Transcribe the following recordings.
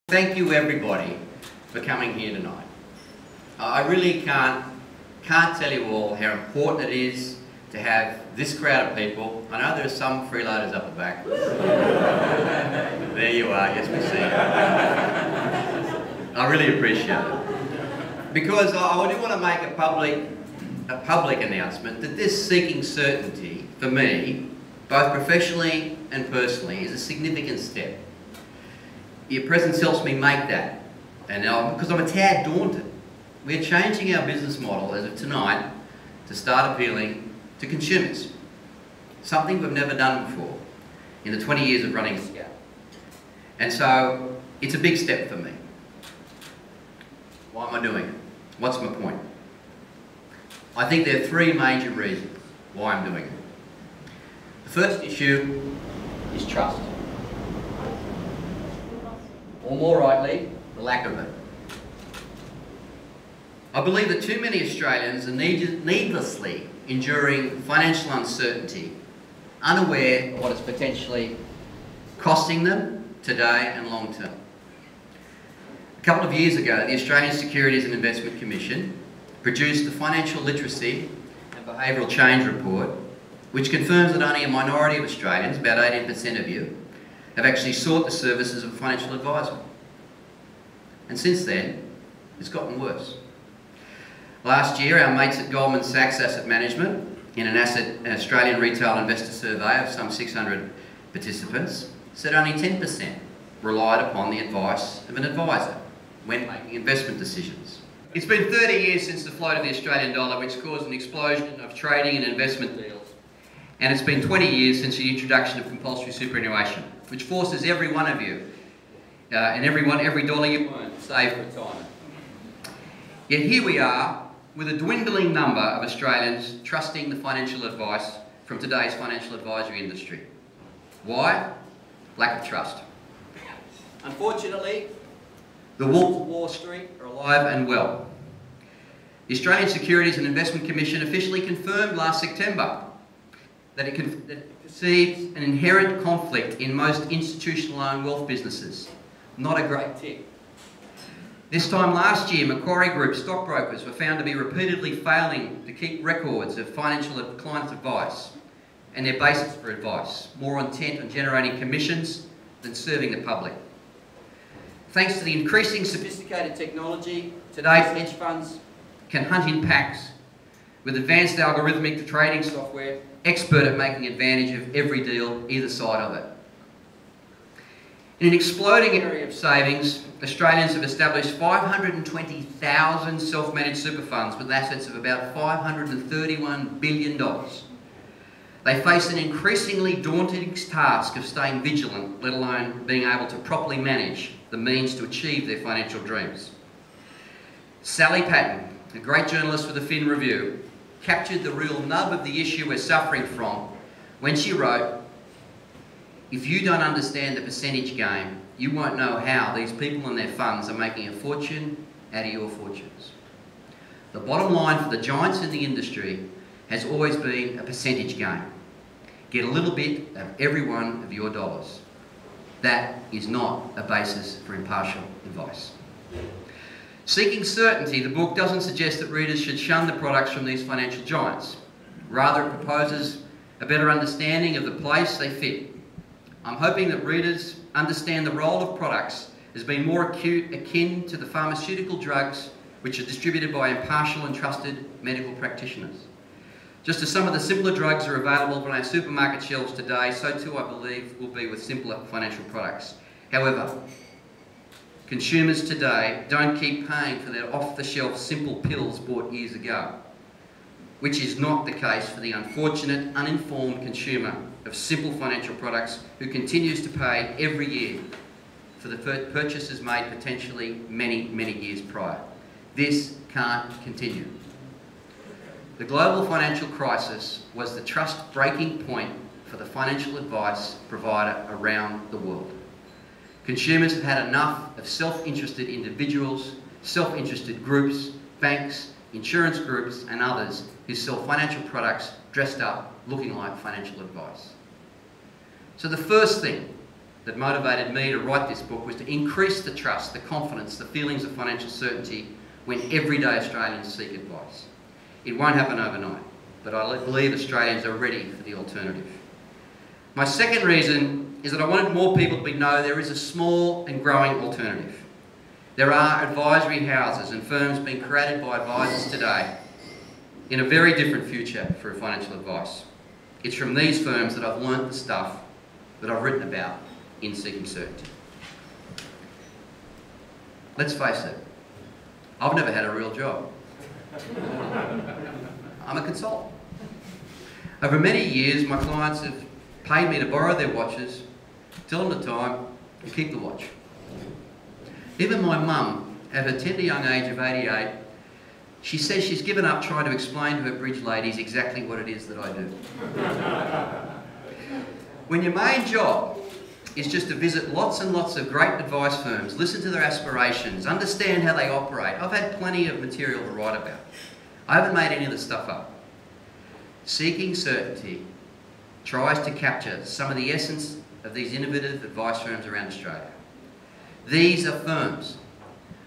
Thank you everybody for coming here tonight. I really can't tell you all how important it is to have this crowd of people. I know there are some freeloaders up the back. There you are, yes we see you. I really appreciate it. Because I do want to make a public announcement that this seeking certainty, for me, both professionally and personally, is a significant step. Your presence helps me make that, and because I'm a tad daunted. We're changing our business model as of tonight to start appealing to consumers. Something we've never done before in the 20 years of running Scout. And so it's a big step for me. Why am I doing it? What's my point? I think there are three major reasons why I'm doing it. The first issue is trust. Or more rightly, the lack of it. I believe that too many Australians are needlessly enduring financial uncertainty, unaware of what it's potentially costing them today and long term. A couple of years ago, the Australian Securities and Investment Commission produced the Financial Literacy and Behavioural Change Report, which confirms that only a minority of Australians, about 18% of you, have actually sought the services of a financial advisor. And since then, it's gotten worse. Last year, our mates at Goldman Sachs Asset Management, in an Australian retail investor survey of some 600 participants, said only 10% relied upon the advice of an advisor when making investment decisions. It's been 30 years since the float of the Australian dollar, which caused an explosion of trading and investment deals. And it's been 20 years since the introduction of compulsory superannuation, which forces every one of you and every dollar you earn to save for retirement. Yet here we are with a dwindling number of Australians trusting the financial advice from today's financial advisory industry. Why? Lack of trust. Unfortunately, the wolves of Wall Street are alive and well. The Australian Securities and Investment Commission officially confirmed last September that it perceives an inherent conflict in most institutional-owned wealth businesses. Not a great tip. This time last year, Macquarie Group stockbrokers were found to be repeatedly failing to keep records of financial client advice and their basis for advice, more intent on generating commissions than serving the public. Thanks to the increasing sophisticated technology, today's hedge funds can hunt in packs with advanced algorithmic trading software, expert at making advantage of every deal, either side of it. In an exploding area of savings, Australians have established 520,000 self-managed super funds with assets of about $531 billion. They face an increasingly daunting task of staying vigilant, let alone being able to properly manage the means to achieve their financial dreams. Sally Patton, a great journalist for the Fin Review, captured the real nub of the issue we're suffering from when she wrote, "If you don't understand the percentage game, you won't know how these people and their funds are making a fortune out of your fortunes." The bottom line for the giants in the industry has always been a percentage game. Get a little bit of every one of your dollars. That is not a basis for impartial advice. Seeking certainty, the book doesn't suggest that readers should shun the products from these financial giants. Rather, it proposes a better understanding of the place they fit. I'm hoping that readers understand the role of products as being more akin to the pharmaceutical drugs which are distributed by impartial and trusted medical practitioners. Just as some of the simpler drugs are available on our supermarket shelves today, so too I believe will be with simpler financial products. However, consumers today don't keep paying for their off-the-shelf simple pills bought years ago, which is not the case for the unfortunate, uninformed consumer of simple financial products who continues to pay every year for the purchases made potentially many, many years prior. This can't continue. The global financial crisis was the trust breaking point for the financial advice provider around the world. Consumers have had enough of self-interested individuals, self-interested groups, banks, insurance groups and others who sell financial products dressed up looking like financial advice. So the first thing that motivated me to write this book was to increase the trust, the confidence, the feelings of financial certainty when everyday Australians seek advice. It won't happen overnight, but I believe Australians are ready for the alternative. My second reason is that I wanted more people to know there is a small and growing alternative. There are advisory houses and firms being created by advisors today in a very different future for financial advice. It's from these firms that I've learnt the stuff that I've written about in Seeking Certainty. Let's face it, I've never had a real job. I'm a consultant. Over many years, my clients have paid me to borrow their watches, tell them the time, and keep the watch. Even my mum, at her tender young age of 88, she says she's given up trying to explain to her bridge ladies exactly what it is that I do. When your main job is just to visit lots and lots of great advice firms, listen to their aspirations, understand how they operate. I've had plenty of material to write about. I haven't made any of the stuff up. Seeking Certainty tries to capture some of the essence of these innovative advice firms around Australia. These are firms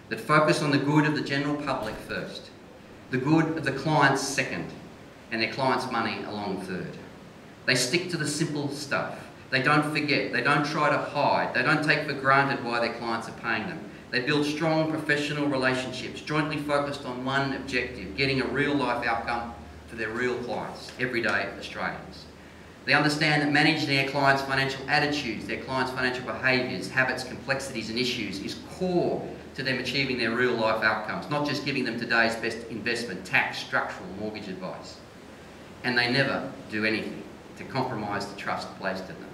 that focus on the good of the general public first, the good of the clients second, and their clients' money along third. They stick to the simple stuff. They don't forget, they don't try to hide, they don't take for granted why their clients are paying them. They build strong professional relationships, jointly focused on one objective, getting a real life outcome for their real clients, everyday Australians. They understand that managing their clients' financial attitudes, their clients' financial behaviours, habits, complexities and issues is core to them achieving their real life outcomes, not just giving them today's best investment, tax, structural, mortgage advice. And they never do anything to compromise the trust placed in them.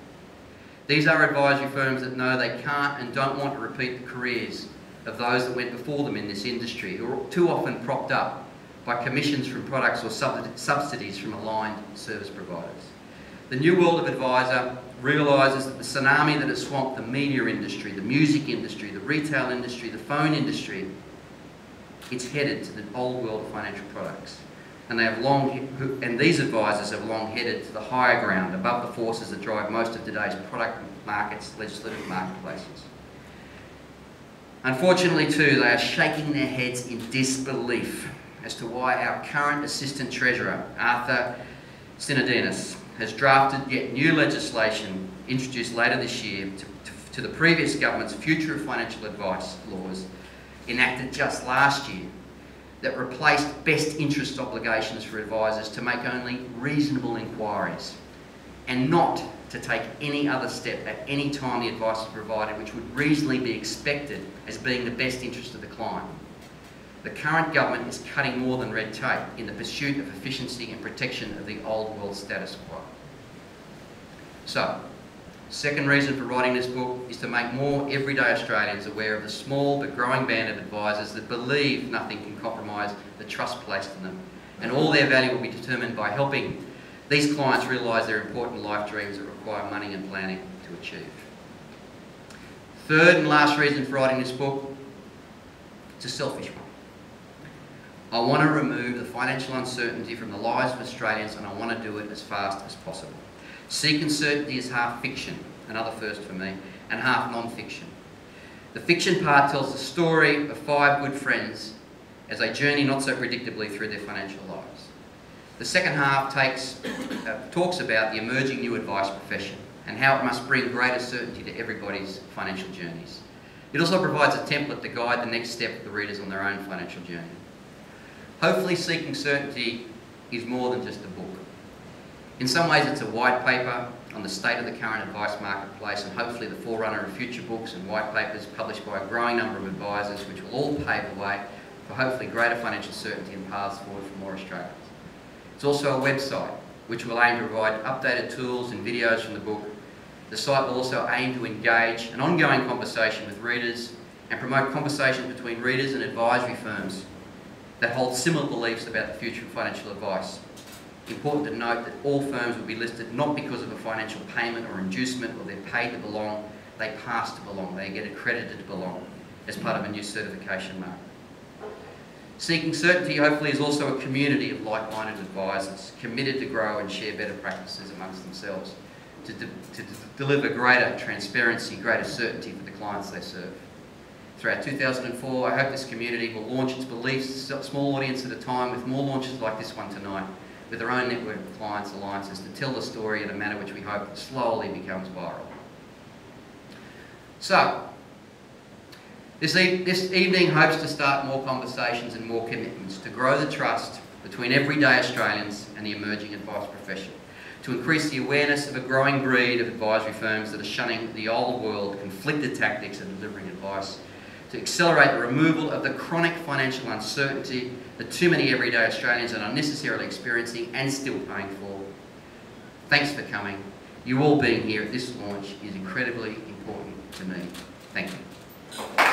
These are advisory firms that know they can't and don't want to repeat the careers of those that went before them in this industry, who are too often propped up by commissions from products or subsidies from aligned service providers. The new world of advisor realises that the tsunami that has swamped the media industry, the music industry, the retail industry, the phone industry, it's headed to the old world of financial products. And these advisors have long headed to the higher ground, above the forces that drive most of today's product markets, legislative marketplaces. Unfortunately too, they are shaking their heads in disbelief as to why our current Assistant Treasurer, Arthur Sinodinos, has drafted yet new legislation introduced later this year to the previous government's Future of Financial Advice laws, enacted just last year, that replaced best interest obligations for advisors to make only reasonable inquiries and not to take any other step at any time the advice is provided which would reasonably be expected as being the best interest of the client. The current government is cutting more than red tape in the pursuit of efficiency and protection of the old world status quo. So, second reason for writing this book is to make more everyday Australians aware of the small but growing band of advisors that believe nothing can compromise the trust placed in them, and all their value will be determined by helping these clients realise their important life dreams that require money and planning to achieve. Third and last reason for writing this book, it's a selfish one. I want to remove the financial uncertainty from the lives of Australians, and I want to do it as fast as possible. Seeking Certainty is half fiction, another first for me, and half non-fiction. The fiction part tells the story of 5 good friends as they journey not so predictably through their financial lives. The second half talks about the emerging new advice profession and how it must bring greater certainty to everybody's financial journeys. It also provides a template to guide the next step of the readers on their own financial journey. Hopefully, Seeking Certainty is more than just a book. In some ways, it's a white paper on the state of the current advice marketplace, and hopefully the forerunner of future books and white papers published by a growing number of advisors, which will all pave the way for hopefully greater financial certainty and paths forward for more Australians. It's also a website which will aim to provide updated tools and videos from the book. The site will also aim to engage an ongoing conversation with readers and promote conversations between readers and advisory firms that hold similar beliefs about the future of financial advice. Important to note that all firms will be listed not because of a financial payment or inducement, or they're paid to belong, they pass to belong, they get accredited to belong as part of a new certification mark. Seeking Certainty hopefully is also a community of like-minded advisors committed to grow and share better practices amongst themselves. to deliver greater transparency, greater certainty for the clients they serve. Throughout 2004, I hope this community will launch its beliefs, small audience at a time, with more launches like this one tonight, with their own network of clients' alliances to tell the story in a manner which we hope slowly becomes viral. So, this evening hopes to start more conversations and more commitments to grow the trust between everyday Australians and the emerging advice profession, to increase the awareness of a growing breed of advisory firms that are shunning the old world conflicted tactics of delivering advice, to accelerate the removal of the chronic financial uncertainty that too many everyday Australians are unnecessarily experiencing and still paying for. Thanks for coming. You all being here at this launch is incredibly important to me. Thank you.